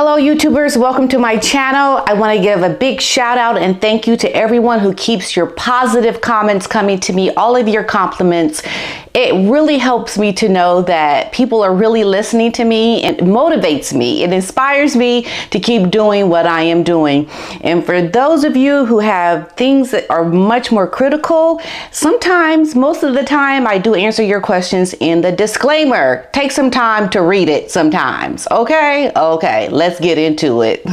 Hello YouTubers, welcome to my channel. I want to give a big shout out and thank you to everyone who keeps your positive comments coming to me, all of your compliments. It really helps me to know that people are really listening to me, and it motivates me. It inspires me to keep doing what I am doing. And for those of you who have things that are much more critical, sometimes, most of the time, I do answer your questions in the disclaimer. Take some time to read it sometimes, okay? Okay, let's get into it.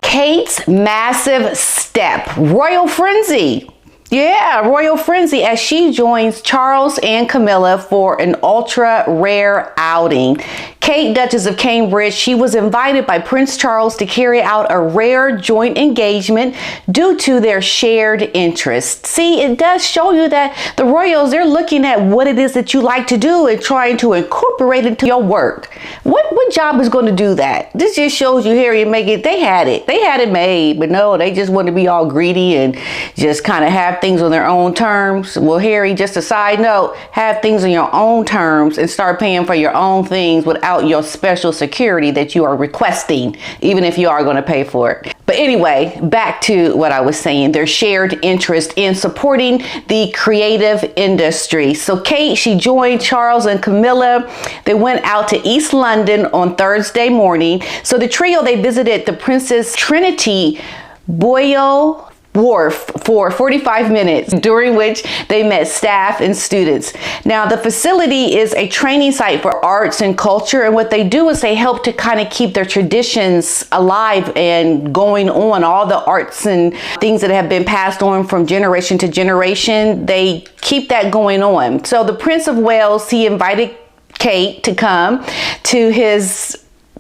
Kate's massive step, royal frenzy. Yeah, royal frenzy as she joins Charles and Camilla for an ultra rare outing. Kate, Duchess of Cambridge, she was invited by Prince Charles to carry out a rare joint engagement due to their shared interests. See, it does show you that the royals, they're looking at what it is that you like to do and trying to incorporate it into your work. What job is going to do that? This just shows you Harry and Meghan, they had it made, but no, they just want to be all greedy and just kind of have things on their own terms. Well, Harry, just a side note, have things on your own terms and start paying for your own things without your special security that you are requesting, even if you are going to pay for it. But anyway, back to what I was saying, their shared interest in supporting the creative industry. So Kate, she joined Charles and Camilla. They went out to East London on Thursday morning. So the trio, they visited the Princess Trinity Boyle Wharf for 45 minutes, during which they met staff and students. Now, the facility is a training site for arts and culture, and what they do is they help to kind of keep their traditions alive and going on. All the arts and things that have been passed on from generation to generation, they keep that going on. So the Prince of Wales, he invited Kate to come to his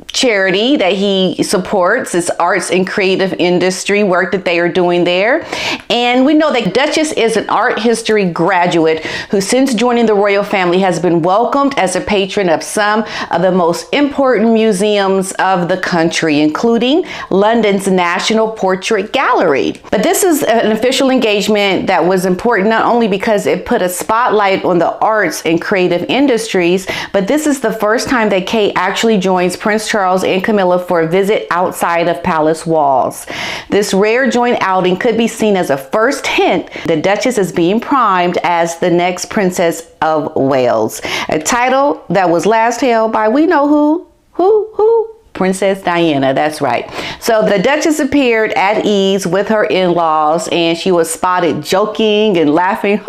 charity that he supports. It's arts and creative industry work that they are doing there. And we know that Duchess is an art history graduate who, since joining the royal family, has been welcomed as a patron of some of the most important museums of the country, including London's National Portrait Gallery. But this is an official engagement that was important not only because it put a spotlight on the arts and creative industries, but this is the first time that Kate actually joins Prince Charles and Camilla for a visit outside of palace walls. This rare joint outing could be seen as a first hint the Duchess is being primed as the next Princess of Wales, a title that was last held by we know who? Princess Diana, that's right. So the Duchess appeared at ease with her in-laws, and she was spotted joking and laughing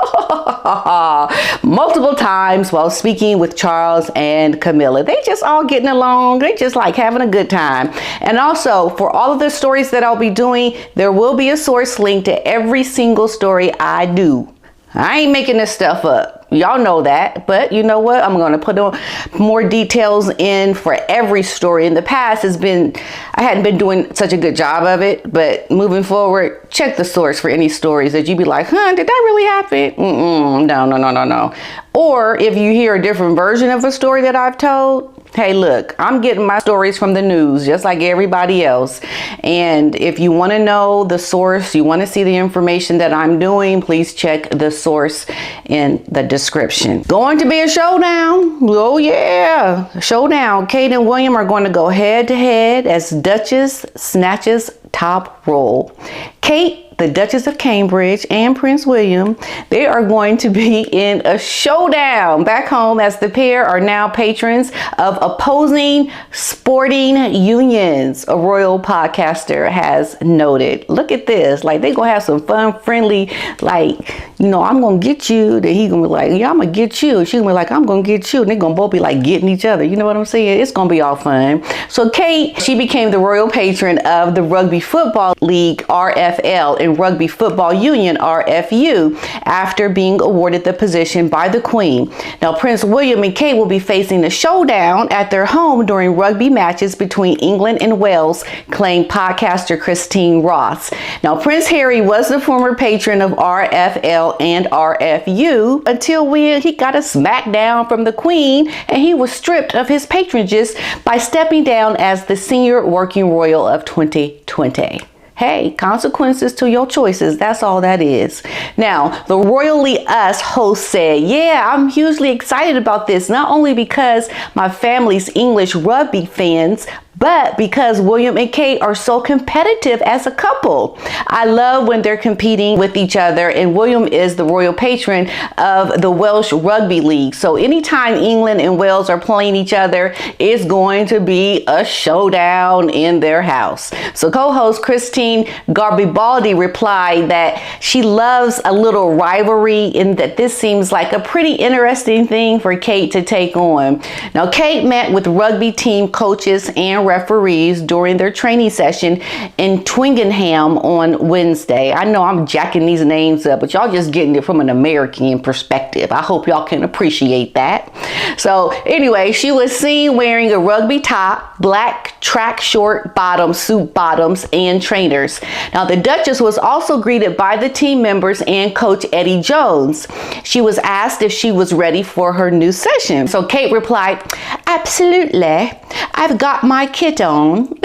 multiple times while speaking with Charles and Camilla. They just all getting along. They just like having a good time. And also, for all of the stories that I'll be doing, there will be a source link to every single story I do. I ain't making this stuff up. Y'all know that, but you know what? I'm going to put on more details in for every story. In the past, I hadn't been doing such a good job of it, but moving forward, check the source for any stories that you be like, huh, did that really happen? No. Or if you hear a different version of a story that I've told, hey, look, I'm getting my stories from the news just like everybody else. And if you want to know the source, you want to see the information that I'm doing, please check the source in the description. Going to be a showdown. Oh yeah, showdown. Kate and William are going to go head to head as Duchess snatches top role. Kate, the Duchess of Cambridge, and Prince William, they are going to be in a showdown back home as the pair are now patrons of opposing sporting unions, a royal podcaster has noted. Look at this, like they gonna have some fun, friendly, like, you know, I'm gonna get you, then he gonna be like, yeah, I'm gonna get you, she gonna be like, I'm gonna get you, and they gonna both be like getting each other, you know what I'm saying? It's gonna be all fun. So Kate, she became the royal patron of the Rugby Football League, RFL, and Rugby Football Union, RFU, after being awarded the position by the Queen. Now, Prince William and Kate will be facing a showdown at their home during rugby matches between England and Wales, claimed podcaster Christine Ross. Now, Prince Harry was the former patron of RFL and RFU until when he got a smackdown from the Queen and he was stripped of his patronages by stepping down as the senior working royal of 2020. Hey, consequences to your choices. That's all that is. Now, the Royally Us host said, yeah, I'm hugely excited about this, not only because my family's English rugby fans, but because William and Kate are so competitive as a couple. I love when they're competing with each other, and William is the royal patron of the Welsh Rugby League. So anytime England and Wales are playing each other, it's going to be a showdown in their house. So co-host Christine Garbibaldi replied that she loves a little rivalry and that this seems like a pretty interesting thing for Kate to take on. Now, Kate met with rugby team coaches and referees during their training session in Twickenham on Wednesday. I know I'm jacking these names up, but y'all just getting it from an American perspective. I hope y'all can appreciate that. So anyway, she was seen wearing a rugby top, black track short bottoms, suit bottoms, and trainers. Now, the Duchess was also greeted by the team members and coach Eddie Jones. She was asked if she was ready for her new session. So Kate replied, absolutely. I've got my kit on.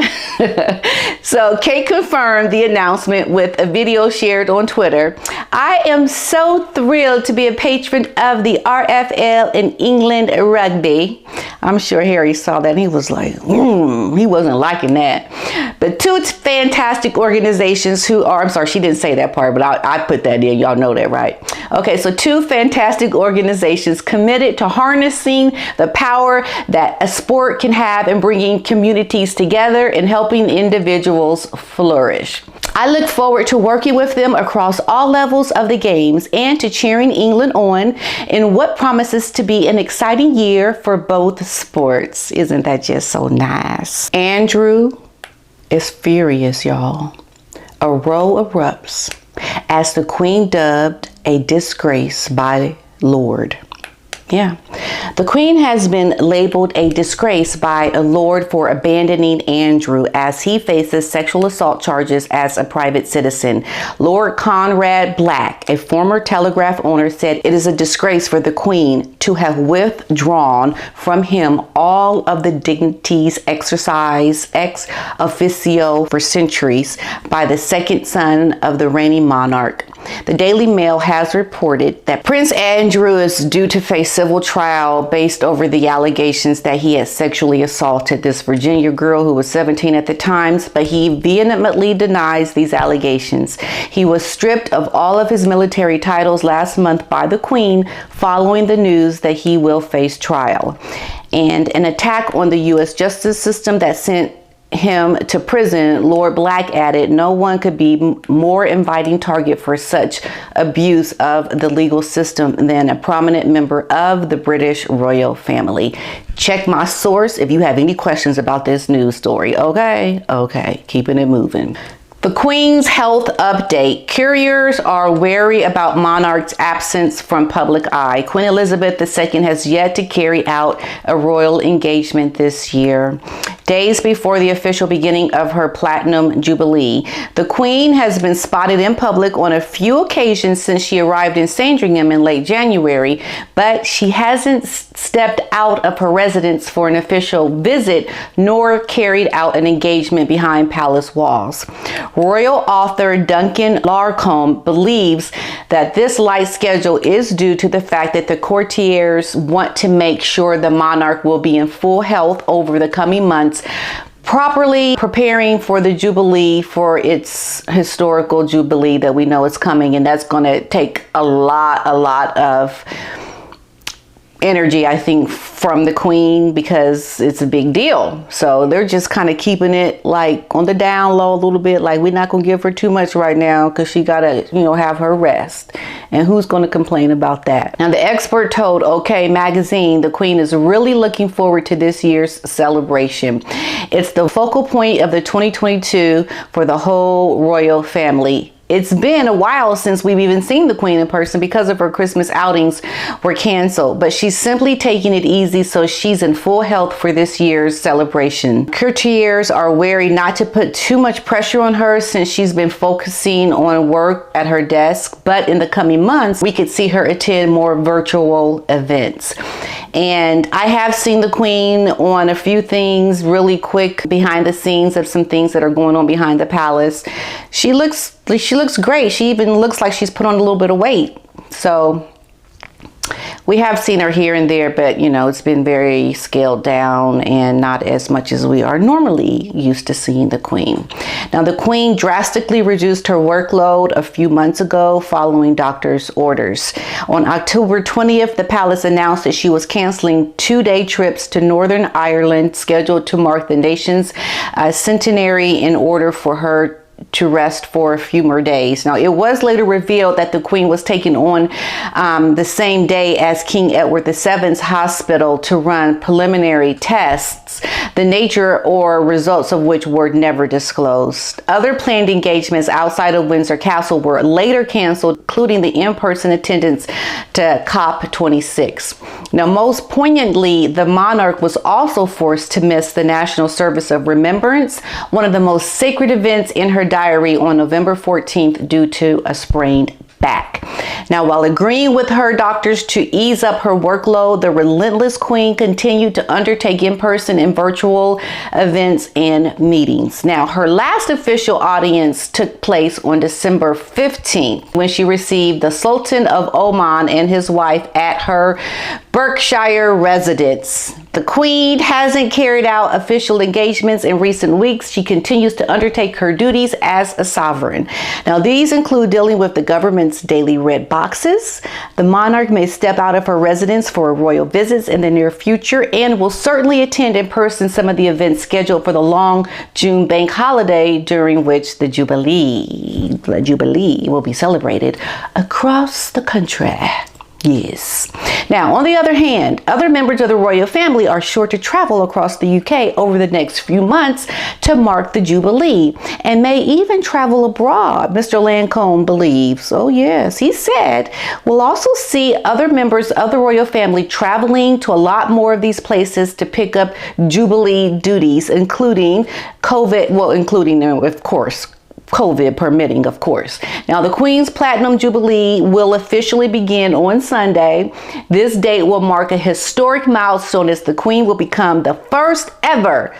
So Kate confirmed the announcement with a video shared on Twitter. I am so thrilled to be a patron of the RFL in England rugby. I'm sure Harry saw that and he was like, he wasn't liking that. But two fantastic organizations who are, I'm sorry, she didn't say that part, but I put that in. Y'all know that, right? Okay, so two fantastic organizations committed to harnessing the power that a sport can have in bringing communities together and helping individuals flourish. I look forward to working with them across all levels of the games and to cheering England on in what promises to be an exciting year for both sports. Isn't that just so nice? Andrew is furious, y'all. A row erupts as the Queen dubbed a disgrace by Lord. Yeah. The Queen has been labeled a disgrace by a Lord for abandoning Andrew as he faces sexual assault charges as a private citizen. Lord Conrad Black, a former Telegraph owner, said it is a disgrace for the Queen to have withdrawn from him all of the dignities exercised ex officio for centuries by the second son of the reigning monarch. The Daily Mail has reported that Prince Andrew is due to face civil trial based over the allegations that he had sexually assaulted this Virginia girl who was 17 at the time, but he vehemently denies these allegations. He was stripped of all of his military titles last month by the Queen following the news that he will face trial. And an attack on the U.S. justice system that sent him to prison, Lord Black added, no one could be more inviting target for such abuse of the legal system than a prominent member of the British royal family. Check my source if you have any questions about this news story. Okay, keeping it moving. The Queen's health update. Couriers are wary about monarch's absence from public eye. Queen Elizabeth II has yet to carry out a royal engagement this year. Days before the official beginning of her Platinum Jubilee, the Queen has been spotted in public on a few occasions since she arrived in Sandringham in late January, but she hasn't stepped out of her residence for an official visit nor carried out an engagement behind palace walls. Royal author Duncan Larcombe believes that this light schedule is due to the fact that the courtiers want to make sure the monarch will be in full health over the coming months, properly preparing for the Jubilee, for its historical Jubilee that we know is coming, and that's going to take a lot of energy, I think, from the Queen, because it's a big deal. So they're just kind of keeping it like on the down low a little bit, like we're not gonna give her too much right now because she gotta, have her rest. And who's gonna complain about that? Now, the expert told OK Magazine the Queen is really looking forward to this year's celebration. It's the focal point of the 2022 for the whole royal family. It's been a while since we've even seen the Queen in person because of her Christmas outings were canceled, but she's simply taking it easy so she's in full health for this year's celebration. Courtiers are wary not to put too much pressure on her since she's been focusing on work at her desk, but in the coming months, we could see her attend more virtual events. And I have seen the Queen on a few things really quick behind the scenes of some things that are going on behind the palace. She looks great. She even looks like she's put on a little bit of weight. So we have seen her here and there, but you know, it's been very scaled down and not as much as we are normally used to seeing the Queen. Now, the Queen drastically reduced her workload a few months ago following doctor's orders. On October 20th, the palace announced that she was canceling 2-day trips to Northern Ireland scheduled to mark the nation's centenary in order for her to rest for a few more days. Now, it was later revealed that the Queen was taken on the same day as King Edward VII's hospital to run preliminary tests, the nature or results of which were never disclosed. Other planned engagements outside of Windsor Castle were later canceled, including the in-person attendance to COP26. Now, most poignantly, the monarch was also forced to miss the National Service of Remembrance, one of the most sacred events in her diary, on November 14th due to a sprained back. Now, while agreeing with her doctors to ease up her workload, the relentless Queen continued to undertake in-person and virtual events and meetings. Now, her last official audience took place on December 15th when she received the Sultan of Oman and his wife at her Berkshire residence. The Queen hasn't carried out official engagements in recent weeks. She continues to undertake her duties as a sovereign. Now, these include dealing with the government's daily red boxes. The monarch may step out of her residence for royal visits in the near future and will certainly attend in person some of the events scheduled for the long June bank holiday, during which the Jubilee will be celebrated across the country. Yes. Now, on the other hand, other members of the royal family are sure to travel across the UK over the next few months to mark the Jubilee, and may even travel abroad, Mr. Lancome believes. Oh yes, he said we'll also see other members of the royal family traveling to a lot more of these places to pick up Jubilee duties, including of course, COVID permitting, of course. Now, the Queen's Platinum Jubilee will officially begin on Sunday. This date will mark a historic milestone as the Queen will become the first ever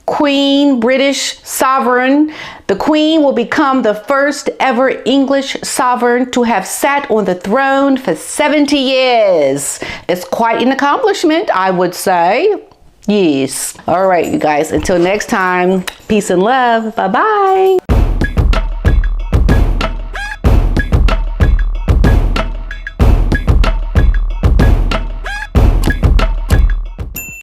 British sovereign. The Queen will become the first ever English sovereign to have sat on the throne for 70 years. It's quite an accomplishment, I would say. Yes. All right, you guys, until next time, peace and love. Bye-bye.